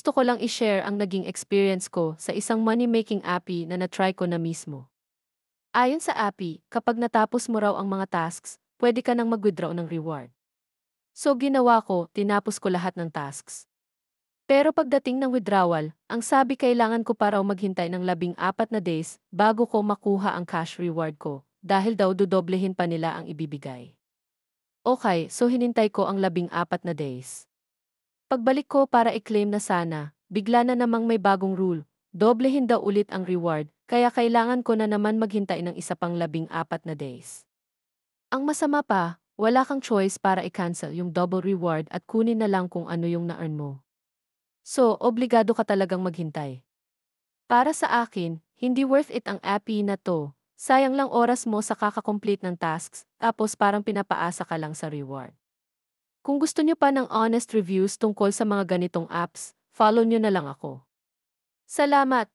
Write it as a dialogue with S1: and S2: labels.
S1: gusto ko lang i-share ang naging experience ko sa isang money-making appy na na-try ko na mismo. Ayon sa appy, kapag natapos mo raw ang mga tasks, pwede ka nang mag-withdraw ng reward. So ginawa ko, tinapos ko lahat ng tasks. Pero pagdating ng withdrawal, ang sabi kailangan ko pa raw maghintay ng 14 na days bago ko makuha ang cash reward ko dahil daw dudoblehin pa nila ang ibibigay. Okay, so hinintay ko ang 14 na days. Pagbalik ko para i-claim na sana, bigla na namang may bagong rule, doblehin daw ulit ang reward, kaya kailangan ko na naman maghintay ng isa pang 14 na days. Ang masama pa, wala kang choice para i-cancel yung double reward at kunin na lang kung ano yung na-earn mo. So, obligado ka talagang maghintay. Para sa akin, hindi worth it ang appy na to. Sayang lang oras mo sa kakakomplete ng tasks, tapos parang pinapaasa ka lang sa reward. Kung gusto nyo pa ng honest reviews tungkol sa mga ganitong apps, follow nyo na lang ako. Salamat!